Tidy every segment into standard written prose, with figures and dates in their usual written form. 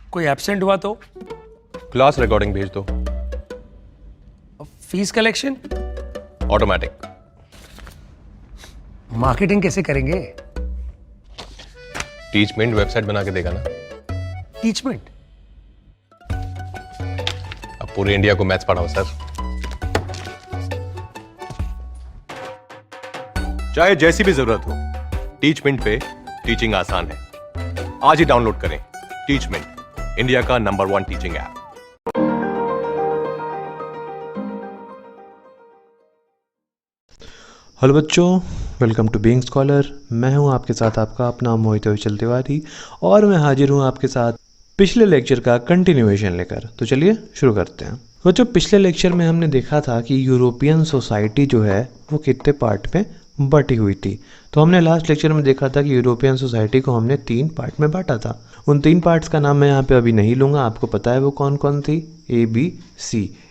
कोई एब्सेंट हुआ तो? क्लास रिकॉर्डिंग भेज दो। Fees collection? ऑटोमेटिक। मार्केटिंग कैसे करेंगे? टीचमेंट वेबसाइट बना के देगा ना। टीचमेंट? अब पूरे इंडिया को मैथ्स पढ़ाओ सर। चाहे जैसी भी जरूरत हो, टीचमेंट पे टीचिंग आसान है। आज ही डाउनलोड करें टीचमेंट, इंडिया का नंबर 1 टीचिंग ऐप। हेलो बच्चों, वेलकम टू बीइंग स्कॉलर। मैं हूं आपके साथ आपका अपना मोहित विचल तिवारी और मैं हाजिर हूं आपके साथ पिछले लेक्चर का कंटिन्यूएशन लेकर। तो चलिए शुरू करते हैं। बच्चों, पिछले लेक्चर में हमने देखा था कि यूरोपियन सोसाइटी जो है वो कितने पार्ट में बटी हुई थी। तो हमने लास्ट लेक्चर में देखा था कि यूरोपियन सोसाइटी को हमने 3 पार्ट में बांटा था। उन 3 पार्ट्स का नाम मैं यहाँ पे अभी नहीं लूँगा, आपको पता है वो कौन कौन थी।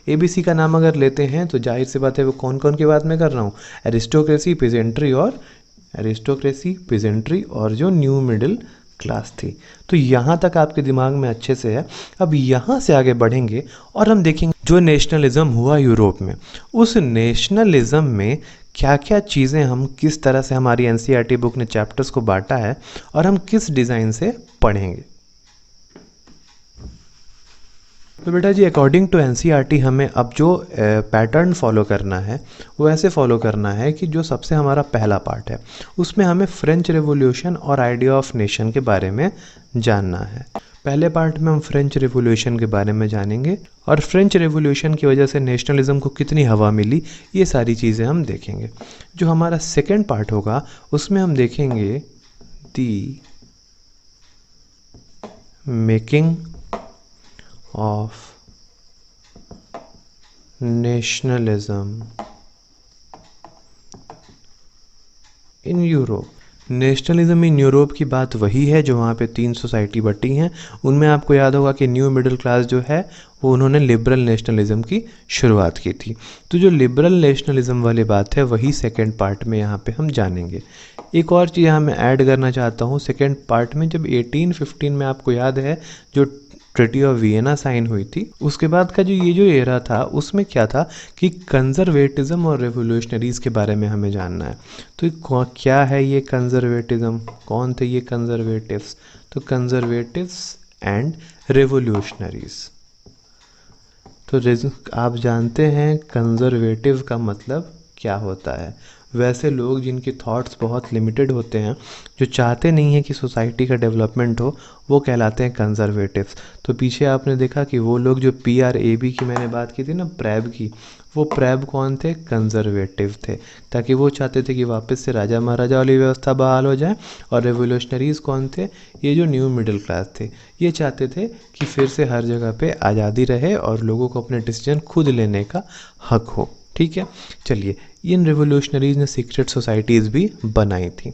ABC का नाम अगर लेते हैं तो जाहिर सी बात है वो कौन कौन की बात मैं कर रहा हूँ, एरिस्टोक्रेसी, पेजेंट्री और जो न्यू मिडिल क्लास थी। तो यहाँ तक आपके दिमाग में अच्छे से है। अब यहाँ से आगे बढ़ेंगे और हम देखेंगे जो नेशनलिज्म हुआ यूरोप में, उस नेशनलिज्म में क्या क्या चीज़ें, हम किस तरह से हमारी NCERT बुक ने चैप्टर्स को बांटा है और हम किस डिज़ाइन से पढ़ेंगे। तो बेटा जी, अकॉर्डिंग टू NCERT हमें अब जो पैटर्न फॉलो करना है वो ऐसे फॉलो करना है कि जो सबसे हमारा पहला पार्ट है उसमें हमें फ्रेंच रेवोल्यूशन और आइडिया ऑफ नेशन के बारे में जानना है। पहले पार्ट में हम फ्रेंच रेवोल्यूशन के बारे में जानेंगे और फ्रेंच रेवोल्यूशन की वजह से नेशनलिज्म को कितनी हवा मिली, ये सारी चीज़ें हम देखेंगे। जो हमारा सेकेंड पार्ट होगा उसमें हम देखेंगे the making of nationalism in Europe। Nationalism in Europe की बात वही है जो वहाँ पे 3 सोसाइटी बटी हैं। उनमें आपको याद होगा कि न्यू मिडिल क्लास जो है वो उन्होंने लिबरल नेशनलिज्म की शुरुआत की थी। तो जो लिबरल नेशनलिज्म वाली बात है वही सेकेंड पार्ट में यहाँ पे हम जानेंगे। एक और चीज़ यहाँ मैं ऐड करना चाहता हूँ सेकेंड पार्ट में, जब 1815 में आपको याद है जो ट्रीटी ऑफ वियना साइन हुई थी, उसके बाद का ये जो एरा था उसमें क्या था कि कंजर्वेटिज्म और रेवोल्यूशनरीज के बारे में हमें जानना है। तो क्या है ये कंजर्वेटिज्म, कौन थे ये कंजर्वेटिव्स? तो कंजर्वेटिव्स एंड रेवोल्यूशनरीज। तो आप जानते हैं कंजर्वेटिव का मतलब क्या होता है। वैसे लोग जिनके थॉट्स बहुत लिमिटेड होते हैं, जो चाहते नहीं हैं कि सोसाइटी का डेवलपमेंट हो, वो कहलाते हैं कंजर्वेटिव्स। तो पीछे आपने देखा कि वो लोग जो PRAB की मैंने बात की थी ना, प्रैब की, वो प्रैब कौन थे? कंजर्वेटिव थे, ताकि वो चाहते थे कि वापस से राजा महाराजा वाली व्यवस्था बहाल हो जाए। और रेवोल्यूशनरीज कौन थे? ये जो न्यू मिडिल क्लास थे, ये चाहते थे कि फिर से हर जगह पे आज़ादी रहे और लोगों को अपने डिसीजन खुद लेने का हक हो। ठीक है, चलिए, इन रेवोल्यूशनरीज ने सीक्रेट सोसाइटीज़ भी बनाई थी।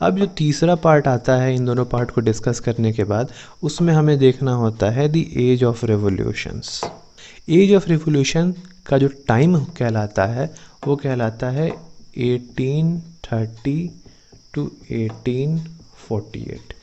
अब जो तीसरा पार्ट आता है इन दोनों पार्ट को डिस्कस करने के बाद, उसमें हमें देखना होता है the age of revolutions. Age of revolution का जो टाइम कहलाता है वो कहलाता है 1830 टू 1848।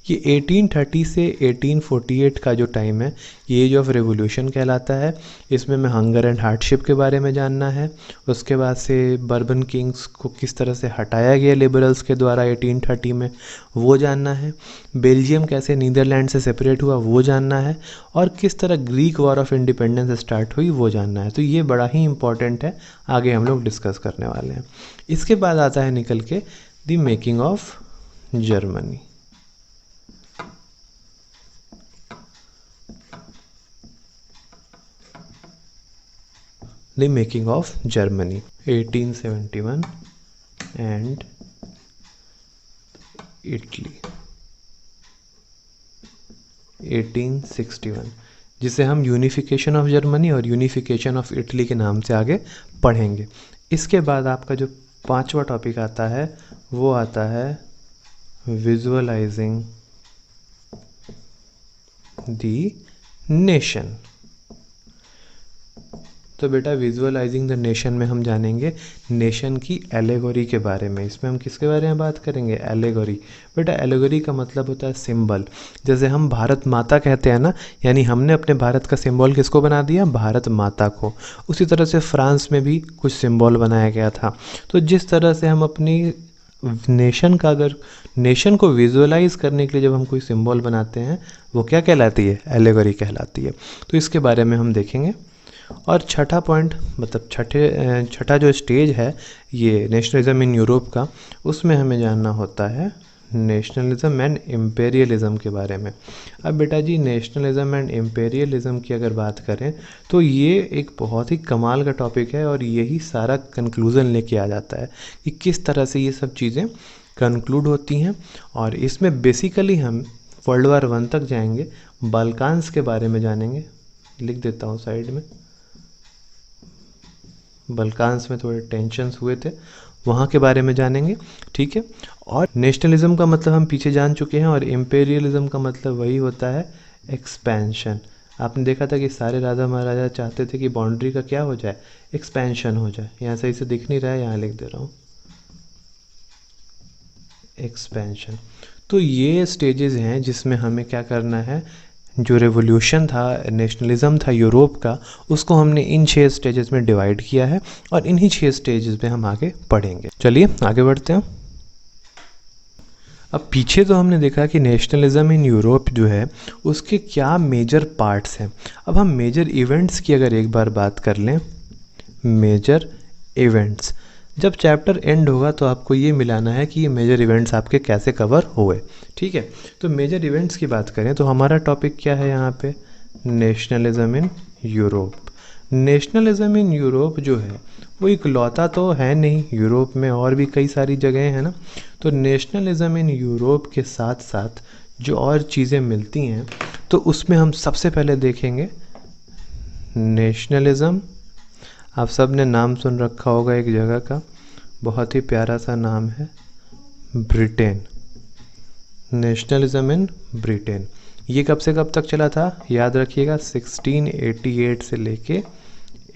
ये 1830 से 1848 का जो टाइम है ये एज ऑफ रेवोल्यूशन कहलाता है। इसमें मैं हंगर एंड हार्डशिप के बारे में जानना है। उसके बाद से बर्बन किंग्स को किस तरह से हटाया गया लिबरल्स के द्वारा 1830 में, वो जानना है। बेल्जियम कैसे नीदरलैंड से सेपरेट हुआ वो जानना है। और किस तरह Greek war of independence start हुई वो जानना है। तो ये बड़ा ही इंपॉर्टेंट है, आगे हम लोग डिस्कस करने वाले हैं। इसके बाद आता है निकल के the making of Germany. The making of Germany 1871 and Italy 1861, जिसे हम यूनिफिकेशन ऑफ जर्मनी और यूनिफिकेशन ऑफ इटली के नाम से आगे पढ़ेंगे। इसके बाद आपका जो 5वां टॉपिक आता है वो आता है विजुअलाइजिंग द नेशन। तो बेटा विजुअलाइजिंग द नेशन में हम जानेंगे नेशन की एलेगोरी के बारे में। इसमें हम किसके बारे में बात करेंगे? एलेगोरी। बेटा एलेगोरी का मतलब होता है सिंबल। जैसे हम भारत माता कहते हैं ना, यानी हमने अपने भारत का सिंबल किसको बना दिया? भारत माता को। उसी तरह से फ्रांस में भी कुछ सिंबल बनाया गया था। तो जिस तरह से हम अपनी नेशन का, अगर नेशन को विजुअलाइज करने के लिए जब हम कोई सिंबल बनाते हैं, वो क्या कहलाती है? एलेगोरी कहलाती है। तो इसके बारे में हम देखेंगे। और छठा पॉइंट, मतलब छठा जो स्टेज है ये नेशनलिज्म इन यूरोप का, उसमें हमें जानना होता है नेशनलिज्म एंड इम्पेरियलिज्म के बारे में। अब बेटा जी नेशनलिज्म एंड इम्पेरियलिज्म की अगर बात करें तो ये एक बहुत ही कमाल का टॉपिक है और यही सारा कंक्लूज़न लेके आ जाता है कि किस तरह से ये सब चीज़ें कंक्लूड होती हैं। और इसमें बेसिकली हम वर्ल्ड वार 1 तक जाएंगे, बाल्कान्स के बारे में जानेंगे। लिख देता हूँ साइड में। बाल्कान्स में थोड़े टेंशन्स हुए थे, वहाँ के बारे में जानेंगे, ठीक है। और नेशनलिज्म का मतलब हम पीछे जान चुके हैं, और इम्पेरियलिज्म का मतलब वही होता है एक्सपेंशन। आपने देखा था कि सारे राजा महाराजा चाहते थे कि बाउंड्री का क्या हो जाए? एक्सपेंशन हो जाए। यहाँ सही से दिख नहीं रहा है, यहाँ लिख दे रहा हूँ एक्सपेंशन। तो ये स्टेजेस हैं जिसमें हमें क्या करना है, जो रेवोल्यूशन था, नेशनलिज्म था यूरोप का, उसको हमने इन 6 स्टेजेस में डिवाइड किया है और इन्हीं 6 स्टेजेस में हम आगे पढ़ेंगे। चलिए आगे बढ़ते हैं। अब पीछे तो हमने देखा कि नेशनलिज्म इन यूरोप जो है उसके क्या मेजर पार्ट्स हैं। अब हम मेजर इवेंट्स की अगर एक बार बात कर लें, मेजर इवेंट्स, जब चैप्टर एंड होगा तो आपको ये मिलाना है कि ये मेजर इवेंट्स आपके कैसे कवर हुए, ठीक है। तो मेजर इवेंट्स की बात करें तो हमारा टॉपिक क्या है यहाँ पे? Nationalism in Europe. Nationalism in Europe जो है वो इकलौता तो है नहीं, यूरोप में और भी कई सारी जगह हैं ना। तो नेशनलिज्म इन यूरोप के साथ साथ जो और चीज़ें मिलती हैं तो उसमें हम सबसे पहले देखेंगे नेशनलिज्म। आप सब ने नाम सुन रखा होगा एक जगह का, बहुत ही प्यारा सा नाम है, ब्रिटेन। Nationalism in Britain. ये कब से कब तक चला था? याद रखिएगा 1688 से लेके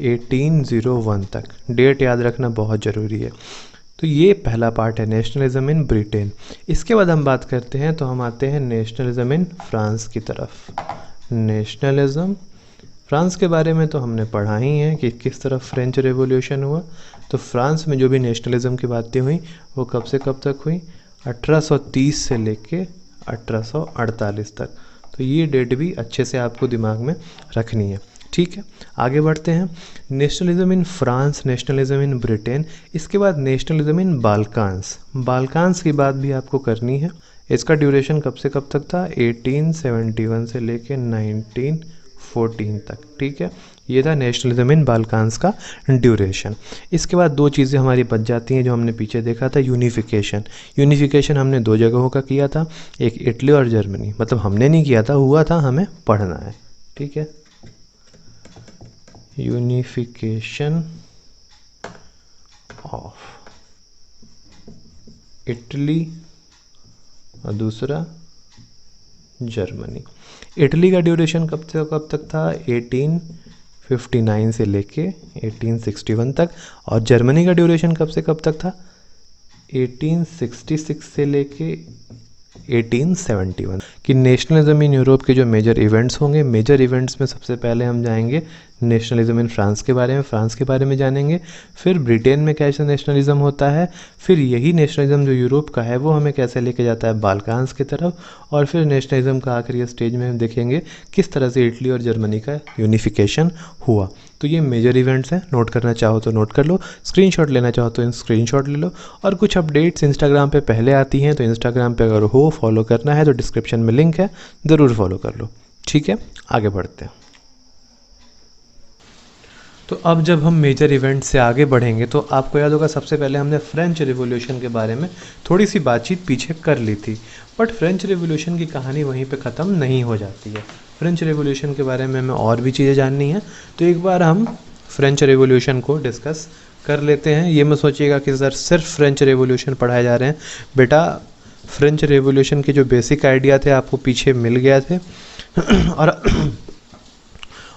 1801 तक। डेट याद रखना बहुत ज़रूरी है। तो ये पहला पार्ट है नेशनलिज्म इन ब्रिटेन। इसके बाद हम बात करते हैं तो हम आते हैं नेशनलिज्म इन फ्रांस की तरफ। नेशनलिज्म फ्रांस के बारे में तो हमने पढ़ा ही है कि किस तरह फ्रेंच रेवोल्यूशन हुआ। तो फ्रांस में जो भी नेशनलिज्म की बातें हुई वो कब से कब तक हुई? 1830 से लेके 1848 तक। तो ये डेट भी अच्छे से आपको दिमाग में रखनी है, ठीक है। आगे बढ़ते हैं। Nationalism in France, nationalism in Britain, इसके बाद नेशनलिज्म इन बाल्कान्स। बाल्कान्स की बात भी आपको करनी है। इसका ड्यूरेशन कब से कब तक था? 1871 से लेके 1914 तक, ठीक है। ये था नेशनलिज्म इन बाल्कान्स का ड्यूरेशन। इसके बाद 2 चीज़ें हमारी बच जाती हैं जो हमने पीछे देखा था, यूनिफिकेशन। यूनिफिकेशन हमने 2 जगहों का किया था, एक इटली और जर्मनी। मतलब हमने नहीं किया था, हुआ था, हमें पढ़ना है, ठीक है। यूनिफिकेशन ऑफ इटली और दूसरा जर्मनी। इटली का ड्यूरेशन कब से कब तक था? 1859 से लेके 1861 तक। और जर्मनी का ड्यूरेशन कब से कब तक था? 1866 से लेके 1871। कि नेशनलिज्म इन यूरोप के जो मेजर इवेंट्स होंगे, मेजर इवेंट्स में सबसे पहले हम जाएंगे नेशनलिज्म इन फ्रांस के बारे में, फ्रांस के बारे में जानेंगे। फिर ब्रिटेन में कैसे नेशनलिज्म होता है, फिर यही नेशनलिज्म जो यूरोप का है वो हमें कैसे लेके जाता है बाल्कान्स की तरफ, और फिर नेशनलिज्म का आखिरी स्टेज में हम देखेंगे किस तरह से इटली और जर्मनी का यूनिफिकेशन हुआ। तो ये मेजर इवेंट्स हैं, नोट करना चाहो तो नोट कर लो, स्क्रीनशॉट लेना चाहो तो स्क्रीनशॉट ले लो। और कुछ अपडेट्स इंस्टाग्राम पे पहले आती हैं, तो इंस्टाग्राम पे अगर हो फॉलो करना है तो डिस्क्रिप्शन में लिंक है, ज़रूर फॉलो कर लो, ठीक है। आगे बढ़ते हैं। तो अब जब हम मेजर इवेंट से आगे बढ़ेंगे तो आपको याद होगा सबसे पहले हमने फ्रेंच रिवॉल्यूशन के बारे में थोड़ी सी बातचीत पीछे कर ली थी। बट फ्रेंच रिवॉल्यूशन की कहानी वहीं पे ख़त्म नहीं हो जाती है। फ्रेंच रिवॉल्यूशन के बारे में हमें और भी चीज़ें जाननी है, तो एक बार हम फ्रेंच रिवॉल्यूशन को डिस्कस कर लेते हैं। ये मत सोचिएगा कि सर सिर्फ फ्रेंच रिवॉल्यूशन पढ़ाए जा रहे हैं। बेटा फ्रेंच रिवॉल्यूशन के जो बेसिक आइडिया थे आपको पीछे मिल गया थे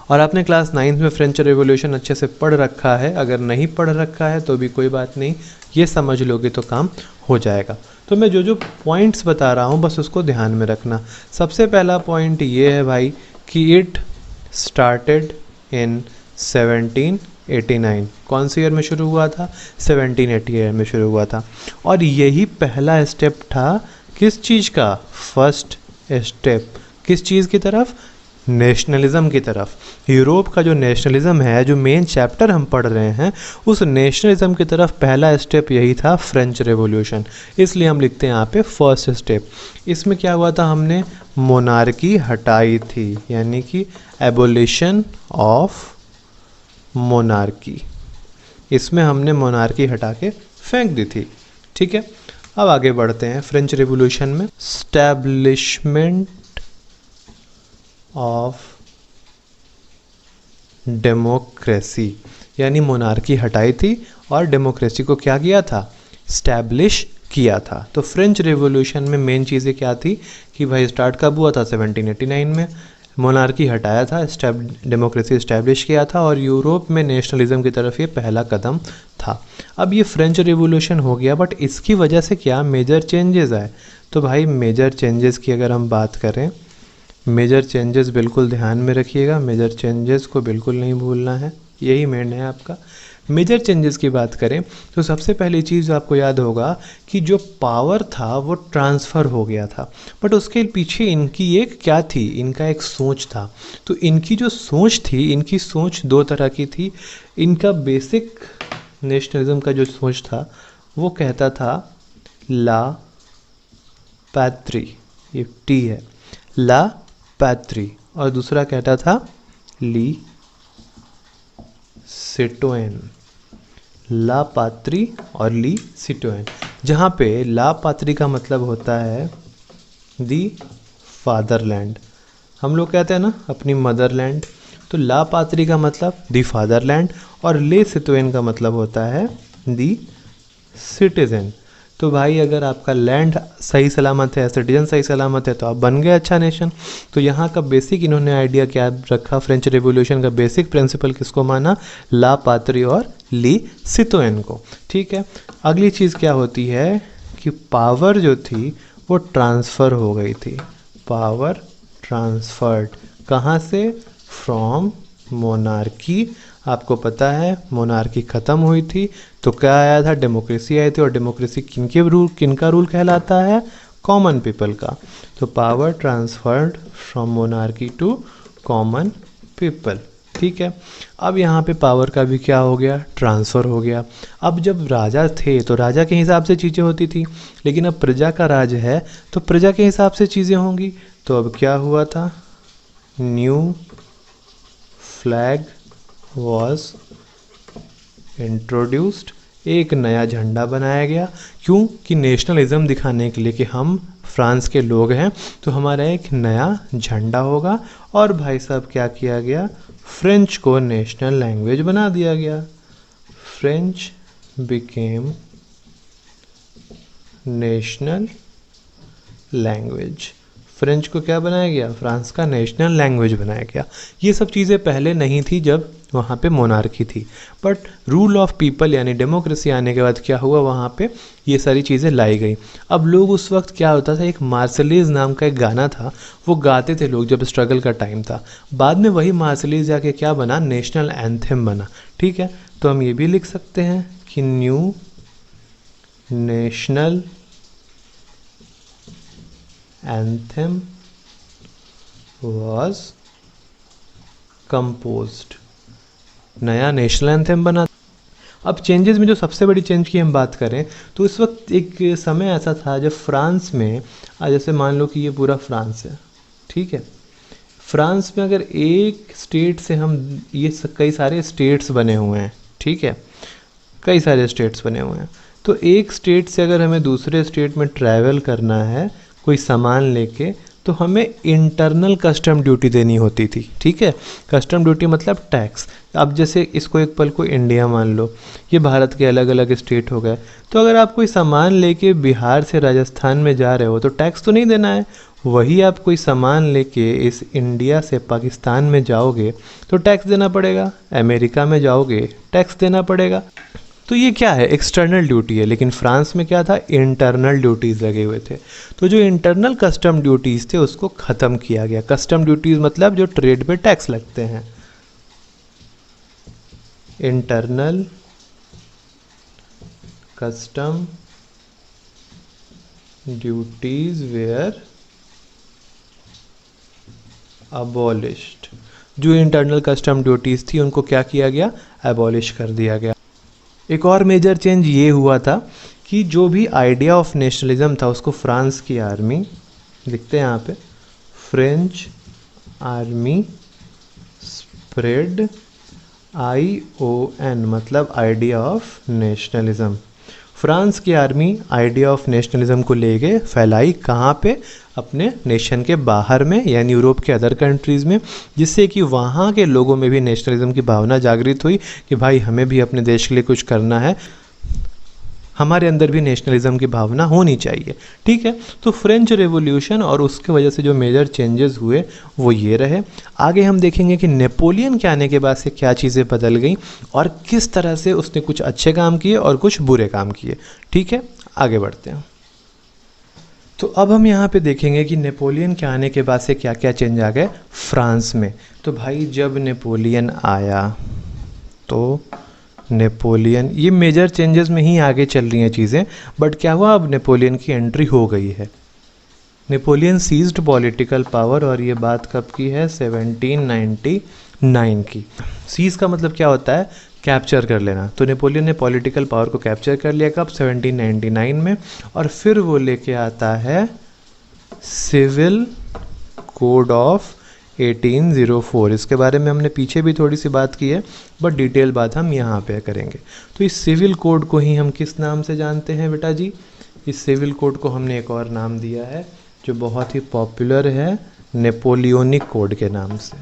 और आपने क्लास 9th में फ्रेंच रेवोल्यूशन अच्छे से पढ़ रखा है, अगर नहीं पढ़ रखा है तो भी कोई बात नहीं, ये समझ लोगे तो काम हो जाएगा। तो मैं जो जो पॉइंट्स बता रहा हूँ बस उसको ध्यान में रखना। सबसे पहला पॉइंट ये है भाई कि इट स्टार्टेड इन 1789। कौन से ईयर में शुरू हुआ था? 1788 में शुरू हुआ था। और यही पहला स्टेप था किस चीज़ का? फर्स्ट स्टेप किस चीज़ की तरफ? नेशनलिज्म की तरफ। यूरोप का जो नेशनलिज्म है, जो मेन चैप्टर हम पढ़ रहे हैं, उस नेशनलिज्म की तरफ पहला स्टेप यही था फ्रेंच रेवोल्यूशन। इसलिए हम लिखते हैं यहाँ पे फर्स्ट स्टेप। इसमें क्या हुआ था? हमने मोनार्की हटाई थी, यानी कि एबोलिशन ऑफ मोनार्की। इसमें हमने मोनार्की हटा के फेंक दी थी। ठीक है, अब आगे बढ़ते हैं। फ्रेंच रेवोल्यूशन में स्टैब्लिशमेंट ऑफ डेमोक्रेसी, यानी मोनार्की हटाई थी और डेमोक्रेसी को क्या किया था? स्टैब्लिश किया था। तो फ्रेंच रेवोल्यूशन में मेन चीज़ें क्या थी कि भाई स्टार्ट कब हुआ था? 1789 में। मोनार्की हटाया था, डेमोक्रेसी इस्टेब्लिश किया था और यूरोप में नेशनलिज्म की तरफ ये पहला कदम था। अब ये फ्रेंच रिवॉल्यूशन हो गया, बट इसकी वजह से क्या मेजर चेंजेस आए? तो भाई मेजर चेंजेस की अगर हम बात करें, मेजर चेंजेस बिल्कुल ध्यान में रखिएगा, मेजर चेंजेस को बिल्कुल नहीं भूलना है, यही मेन है आपका। मेजर चेंजेस की बात करें तो सबसे पहली चीज़ आपको याद होगा कि जो पावर था वो ट्रांसफ़र हो गया था, बट उसके पीछे इनकी एक क्या थी? इनका एक सोच था। तो इनकी जो सोच थी, इनकी सोच दो तरह की थी। इनका बेसिक नेशनलिज्म का जो सोच था वो कहता था ला पैट्री, ये टी है, ला पैट्री, और दूसरा कहता था ली सिटोएन, ला पात्री और ली सिटोएन। जहाँ पे ला पात्री का मतलब होता है दी फादरलैंड, हम लोग कहते हैं ना अपनी मदरलैंड, तो ला पात्री का मतलब दी फादरलैंड और ले सिटोएन का मतलब होता है दी सिटीजन। तो भाई अगर आपका लैंड सही सलामत है, सिटीजन सही सलामत है, तो आप बन गए अच्छा नेशन। तो यहाँ का बेसिक इन्होंने आइडिया क्या रखा? फ्रेंच रिवॉल्यूशन का बेसिक प्रिंसिपल किसको माना? ला पात्री और ली सिटोएन को। ठीक है, अगली चीज़ क्या होती है कि पावर जो थी वो ट्रांसफ़र हो गई थी। पावर ट्रांसफर्ड कहाँ से? From monarchy. आपको पता है मोनार्की ख़त्म हुई थी तो क्या आया था? डेमोक्रेसी आई थी, और डेमोक्रेसी किनका रूल कहलाता है? कॉमन पीपल का। तो power transferred from monarchy to common people. ठीक है, अब यहाँ पे पावर का भी क्या हो गया? ट्रांसफ़र हो गया। अब जब राजा थे तो राजा के हिसाब से चीज़ें होती थी, लेकिन अब प्रजा का राज है तो प्रजा के हिसाब से चीज़ें होंगी। तो अब क्या हुआ था? न्यू फ्लैग वॉज इंट्रोड्यूस्ड, एक नया झंडा बनाया गया। क्यों? कि नेशनलिज्म दिखाने के लिए कि हम फ्रांस के लोग हैं, तो हमारा एक नया झंडा होगा। और भाई साहब क्या किया गया? फ्रेंच को नेशनल लैंग्वेज बना दिया गया। French became national language. French को क्या बनाया गया? फ्रांस का नेशनल लैंग्वेज बनाया गया। ये सब चीज़ें पहले नहीं थी जब वहाँ पे मोनार्की थी, बट रूल ऑफ पीपल यानी डेमोक्रेसी आने के बाद क्या हुआ? वहाँ पे ये सारी चीज़ें लाई गई। अब लोग उस वक्त क्या होता था, एक मार्शलीज नाम का एक गाना था, वो गाते थे लोग जब स्ट्रगल का टाइम था। बाद में वही मार्शलीज जाके क्या बना? नेशनल एंथम बना। ठीक है, तो हम ये भी लिख सकते हैं कि new national anthem was composed, नया नेशनल एंथम बना। अब चेंजेस में जो सबसे बड़ी चेंज की हम बात करें तो इस वक्त एक समय ऐसा था जब फ्रांस में, जैसे मान लो कि ये पूरा फ्रांस है, ठीक है, फ्रांस में अगर एक स्टेट से हम, ये कई सारे स्टेट्स बने हुए हैं, ठीक है, कई सारे स्टेट्स बने हुए हैं, तो एक स्टेट से अगर हमें दूसरे स्टेट में ट्रैवल करना है कोई सामान लेके, तो हमें इंटरनल कस्टम ड्यूटी देनी होती थी। ठीक है, कस्टम ड्यूटी मतलब टैक्स। अब जैसे इसको एक पल को इंडिया मान लो, ये भारत के अलग अलग स्टेट हो गए, तो अगर आप कोई सामान लेके बिहार से राजस्थान में जा रहे हो तो टैक्स तो नहीं देना है, वही आप कोई सामान लेके इस इंडिया से पाकिस्तान में जाओगे तो टैक्स देना पड़ेगा, अमेरिका में जाओगे टैक्स देना पड़ेगा। तो ये क्या है, एक्सटर्नल ड्यूटी है। लेकिन फ्रांस में क्या था, इंटरनल ड्यूटीज़ लगे हुए थे। तो जो इंटरनल कस्टम ड्यूटीज़ थे उसको ख़त्म किया गया। कस्टम ड्यूटीज़ मतलब जो ट्रेड पे टैक्स लगते हैं। Internal custom duties were abolished. जो इंटरनल कस्टम ड्यूटीज थी उनको क्या किया गया, अबॉलिश कर दिया गया। एक और मेजर चेंज ये हुआ था कि जो भी आइडिया ऑफ नेशनलिज्म था उसको फ्रांस की आर्मी, लिखते हैं यहाँ पे, फ्रेंच आर्मी स्प्रेड ION मतलब आइडिया ऑफ नेशनलिज्म। फ्रांस की आर्मी आइडिया ऑफ नेशनलिज्म को ले गए, फैलाई कहाँ पे, अपने नेशन के बाहर में यानी यूरोप के अदर कंट्रीज़ में, जिससे कि वहाँ के लोगों में भी नेशनलिज्म की भावना जागृत हुई कि भाई हमें भी अपने देश के लिए कुछ करना है, हमारे अंदर भी नेशनलिज्म की भावना होनी चाहिए। ठीक है, तो फ्रेंच रेवोल्यूशन और उसके वजह से जो मेजर चेंजेस हुए वो ये रहे। आगे हम देखेंगे कि नेपोलियन के आने के बाद से क्या चीज़ें बदल गई और किस तरह से उसने कुछ अच्छे काम किए और कुछ बुरे काम किए। ठीक है, आगे बढ़ते हैं। तो अब हम यहाँ पे देखेंगे कि नेपोलियन के आने के बाद से क्या क्या चेंज आ गए फ्रांस में। तो भाई जब नेपोलियन आया तो नेपोलियन, ये मेजर चेंजेस में ही आगे चल रही हैं चीज़ें, बट क्या हुआ, अब नेपोलियन की एंट्री हो गई है। नेपोलियन सीज्ड पॉलिटिकल पावर, और ये बात कब की है, 1799 की। सीज का मतलब क्या होता है, कैप्चर कर लेना। तो नेपोलियन ने पॉलिटिकल पावर को कैप्चर कर लिया कब, 1799 में। और फिर वो लेके आता है सिविल कोड ऑफ 1804। इसके बारे में हमने पीछे भी थोड़ी सी बात की है, बट डिटेल बात हम यहाँ पे करेंगे। तो इस सिविल कोड को ही हम किस नाम से जानते हैं बेटा जी, इस सिविल कोड को हमने एक और नाम दिया है जो बहुत ही पॉपुलर है, नेपोलियनिक कोड के नाम से।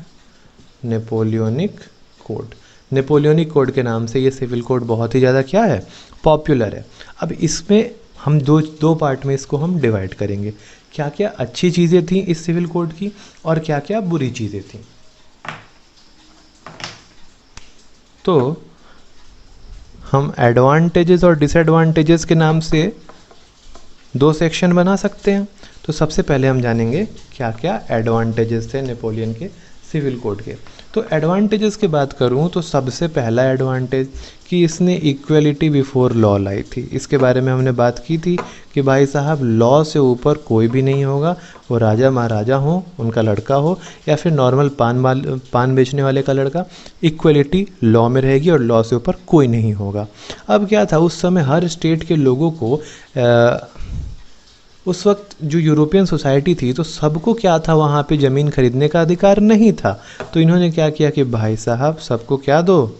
नेपोलियनिक कोड, नेपोलियनिक कोड के नाम से ये सिविल कोड बहुत ही ज़्यादा क्या है, पॉपुलर है। अब इसमें हम दो पार्ट में इसको हम डिवाइड करेंगे, क्या क्या अच्छी चीज़ें थी इस सिविल कोड की और क्या क्या बुरी चीज़ें थी। तो हम एडवांटेजेस और डिसएडवांटेजेस के नाम से दो सेक्शन बना सकते हैं। तो सबसे पहले हम जानेंगे क्या क्या एडवांटेजेस थे नेपोलियन के सिविल कोड के। तो एडवांटेजेस की बात करूं तो सबसे पहला एडवांटेज कि इसने इक्वलिटी बिफोर लॉ लाई थी। इसके बारे में हमने बात की थी कि भाई साहब लॉ से ऊपर कोई भी नहीं होगा, वो राजा महाराजा हो, उनका लड़का हो या फिर नॉर्मल पान बेचने वाले का लड़का, इक्वलिटी लॉ में रहेगी और लॉ से ऊपर कोई नहीं होगा। अब क्या था, उस समय हर स्टेट के लोगों को उस वक्त जो यूरोपियन सोसाइटी थी तो सबको क्या था, वहाँ पे ज़मीन खरीदने का अधिकार नहीं था। तो इन्होंने क्या किया कि भाई साहब सबको क्या दो,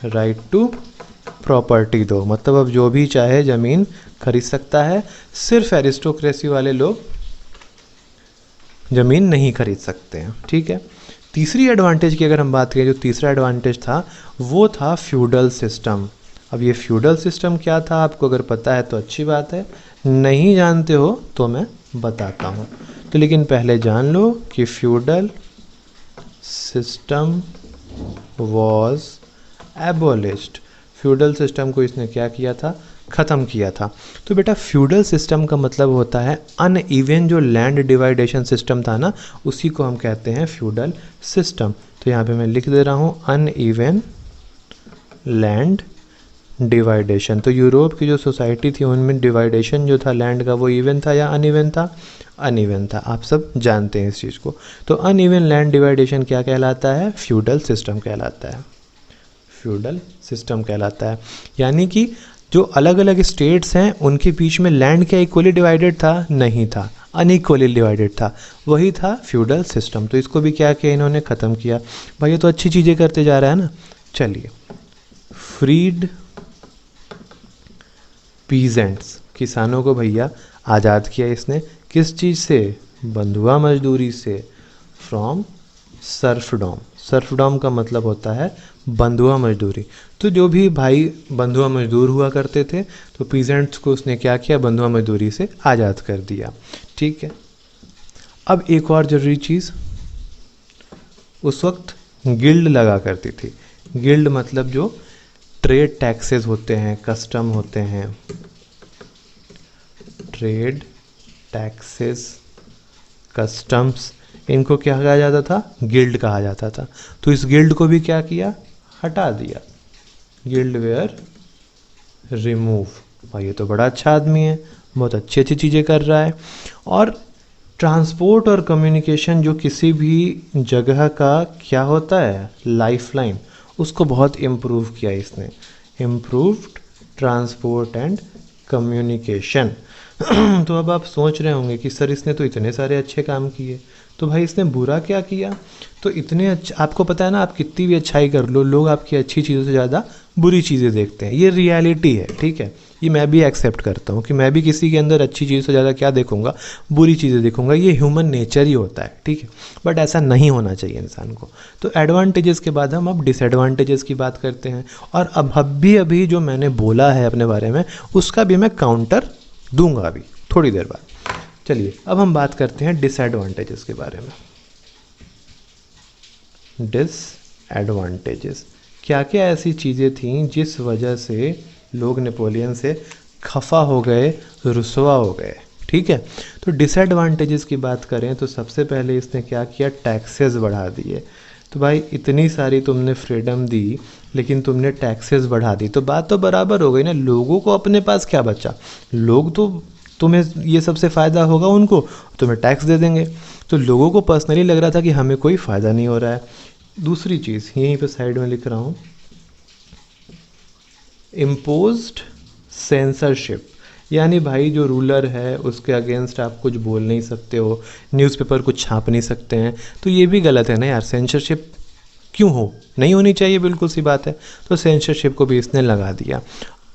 राइट टू प्रॉपर्टी दो, मतलब अब जो भी चाहे ज़मीन खरीद सकता है, सिर्फ एरिस्टोक्रेसी वाले लोग ज़मीन नहीं खरीद सकते हैं। ठीक है, तीसरी एडवांटेज की अगर हम बात करें, जो तीसरा एडवांटेज था वो था फ्यूडल सिस्टम। अब ये फ्यूडल सिस्टम क्या था, आपको अगर पता है तो अच्छी बात है, नहीं जानते हो तो मैं बताता हूँ। तो लेकिन पहले जान लो कि feudal system was एबोलिश्ड। Feudal system को इसने क्या किया था, ख़त्म किया था। तो बेटा फ्यूडल सिस्टम का मतलब होता है अनइवन, जो लैंड डिवाइडेशन सिस्टम था ना, उसी को हम कहते हैं फ्यूडल सिस्टम। तो यहाँ पे मैं लिख दे रहा हूँ अनइवन लैंड डिवाइडेशन। तो यूरोप की जो सोसाइटी थी उनमें डिवाइडेशन जो था लैंड का, वो इवन था या अनइवन था, अनइवन था। आप सब जानते हैं इस चीज़ को। तो अनइवन लैंड डिवाइडेशन क्या कहलाता है, फ्यूडल सिस्टम कहलाता है, फ्यूडल सिस्टम कहलाता है। यानी कि जो अलग अलग स्टेट्स हैं उनके बीच में लैंड क्या इक्वली डिवाइडेड था, नहीं था, अनइक्वली डिवाइडेड था, वही था फ्यूडल सिस्टम। तो इसको भी क्या किया इन्होंने, ख़त्म किया। भाई ये तो अच्छी चीज़ें करते जा रहा है ना। चलिए, फ्रीड पीजेंट्स, किसानों को भैया आज़ाद किया इसने, किस चीज़ से, बंधुआ मजदूरी से, फ्रॉम सर्फडॉम। सर्फडॉम का मतलब होता है बंधुआ मजदूरी। तो जो भी भाई बंधुआ मजदूर हुआ करते थे तो पीजेंट्स को उसने क्या किया, बंधुआ मजदूरी से आज़ाद कर दिया। ठीक है, अब एक और ज़रूरी चीज़, उस वक्त गिल्ड लगा करती थी। गिल्ड मतलब जो ट्रेड टैक्सेस होते हैं, कस्टम होते हैं, ट्रेड टैक्सेस, कस्टम्स, इनको क्या कहा जाता था? गिल्ड कहा जाता था। तो इस गिल्ड को भी क्या किया? हटा दिया। Guild were remove. भाई ये तो बड़ा अच्छा आदमी है, बहुत अच्छी अच्छी चीज़ें कर रहा है। और ट्रांसपोर्ट और कम्युनिकेशन जो किसी भी जगह का क्या होता है? लाइफलाइन, उसको बहुत इम्प्रूव किया इसने। Improved transport and communication. तो अब आप सोच रहे होंगे कि सर इसने तो इतने सारे अच्छे काम किए, तो भाई इसने बुरा क्या किया? तो इतने अच्छे, आपको पता है ना, आप कितनी भी अच्छाई कर लो, लोग आपकी अच्छी चीज़ों से ज़्यादा बुरी चीज़ें देखते हैं। ये रियलिटी है, ठीक है, ये मैं भी एक्सेप्ट करता हूँ कि मैं भी किसी के अंदर अच्छी चीज़ से ज़्यादा क्या देखूंगा? बुरी चीज़ें देखूंगा। ये ह्यूमन नेचर ही होता है, ठीक है, बट ऐसा नहीं होना चाहिए इंसान को। तो एडवांटेजेस के बाद हम अब डिसएडवांटेजेस की बात करते हैं। और अब अभी जो मैंने बोला है अपने बारे में, उसका भी मैं काउंटर दूंगा अभी थोड़ी देर बाद। चलिए अब हम बात करते हैं डिसएडवांटेजेस के बारे में। डिसएडवांटेजेस, क्या क्या ऐसी चीज़ें थीं जिस वजह से लोग नेपोलियन से खफा हो गए, रुसवा हो गए, ठीक है। तो डिसएडवांटेजेस की बात करें तो सबसे पहले इसने क्या किया? टैक्सेस बढ़ा दिए। तो भाई इतनी सारी तुमने फ्रीडम दी, लेकिन तुमने टैक्सेस बढ़ा दी, तो बात तो बराबर हो गई ना। लोगों को अपने पास क्या बचा? लोग तो, तुम्हें ये सबसे फ़ायदा होगा उनको, तुम्हें टैक्स दे देंगे। तो लोगों को पर्सनली लग रहा था कि हमें कोई फ़ायदा नहीं हो रहा है। दूसरी चीज़ यहीं पे साइड में लिख रहा हूँ, इम्पोज्ड सेंसरशिप, यानी भाई जो रूलर है उसके अगेंस्ट आप कुछ बोल नहीं सकते हो, न्यूज़पेपर कुछ छाप नहीं सकते हैं। तो ये भी गलत है ना यार, सेंसरशिप क्यों हो? नहीं होनी चाहिए, बिल्कुल सी बात है। तो सेंसरशिप को भी इसने लगा दिया।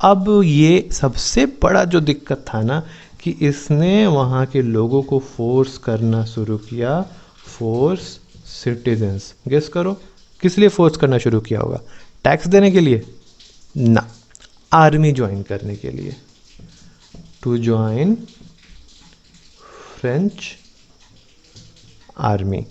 अब ये सबसे बड़ा जो दिक्कत था ना, कि इसने वहाँ के लोगों को फोर्स करना शुरू किया। फोर्स सिटीजन्स, गेस करो किस लिए फोर्स करना शुरू किया होगा? टैक्स देने के लिए ना, आर्मी ज्वाइन करने के लिए। To join French army.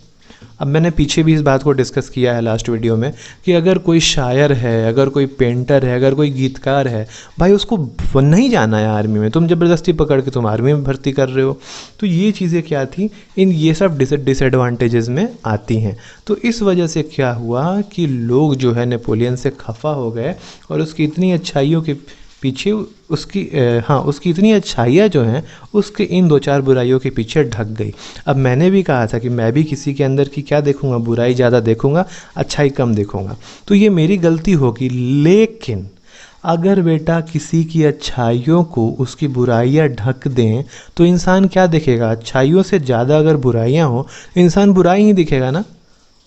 अब मैंने पीछे भी इस बात को डिस्कस किया है लास्ट वीडियो में, कि अगर कोई शायर है, अगर कोई पेंटर है, अगर कोई गीतकार है, भाई उसको नहीं जाना है आर्मी में, तुम ज़बरदस्ती पकड़ के तुम आर्मी में भर्ती कर रहे हो। तो ये चीज़ें क्या थी, इन ये सब डिसएडवांटेजेस में आती हैं। तो इस वजह से क्या हुआ कि लोग जो है नेपोलियन से खफा हो गए, और उसकी इतनी अच्छाइयों के पीछे उसकी इतनी अच्छाइयाँ जो हैं उसके इन दो चार बुराइयों के पीछे ढक गई। अब मैंने भी कहा था कि मैं भी किसी के अंदर की क्या देखूंगा? बुराई ज़्यादा देखूंगा, अच्छाई कम देखूंगा। तो ये मेरी गलती होगी। लेकिन अगर बेटा किसी की अच्छाइयों को उसकी बुराइयाँ ढक दें तो इंसान क्या देखेगा? अच्छाइयों से ज़्यादा अगर बुराइयाँ हो, इंसान बुराई ही दिखेगा ना।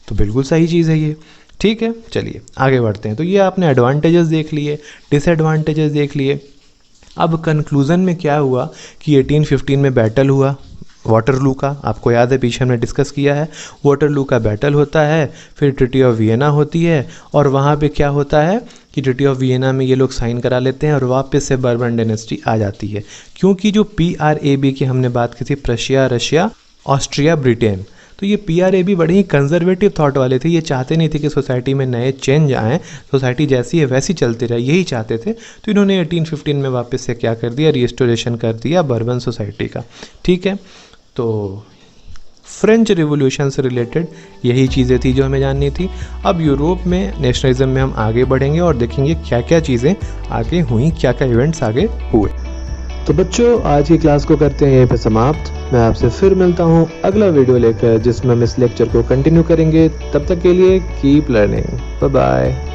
तो बिल्कुल सही चीज़ है ये, ठीक है। चलिए आगे बढ़ते हैं। तो ये आपने एडवांटेजेस देख लिए, डिसएडवांटेजेस देख लिए। अब कंक्लूज़न में क्या हुआ कि 1815 में बैटल हुआ वाटरलू का। आपको याद है, पीछे हमने डिस्कस किया है। वाटरलू का बैटल होता है, फिर ट्रीटी ऑफ वियना होती है, और वहाँ पे क्या होता है कि ट्रीटी ऑफ वियना में ये लोग साइन करा लेते हैं और वापस से बर्बन डायनेस्टी आ जाती है। क्योंकि जो PRAB की हमने बात की थी, प्रशिया, रशिया, ऑस्ट्रिया, ब्रिटेन, तो ये PRAB बड़े ही कंजर्वेटिव थॉट वाले थे। ये चाहते नहीं थे कि सोसाइटी में नए चेंज आएँ, सोसाइटी जैसी है वैसी चलती रहे, यही चाहते थे। तो इन्होंने 1815 में वापस से क्या कर दिया? रिस्टोरेशन कर दिया बर्बन सोसाइटी का, ठीक है। तो फ्रेंच रिवॉल्यूशन से रिलेटेड यही चीज़ें थी जो हमें जाननी थी। अब यूरोप में नेशनलिज्म में हम आगे बढ़ेंगे और देखेंगे क्या क्या चीज़ें आगे हुई, क्या क्या इवेंट्स आगे हुए। तो बच्चों, आज की क्लास को करते हैं यहीं पे समाप्त। मैं आपसे फिर मिलता हूँ अगला वीडियो लेकर, जिसमें हम इस लेक्चर को कंटिन्यू करेंगे। तब तक के लिए कीप लर्निंग, बाय बाय।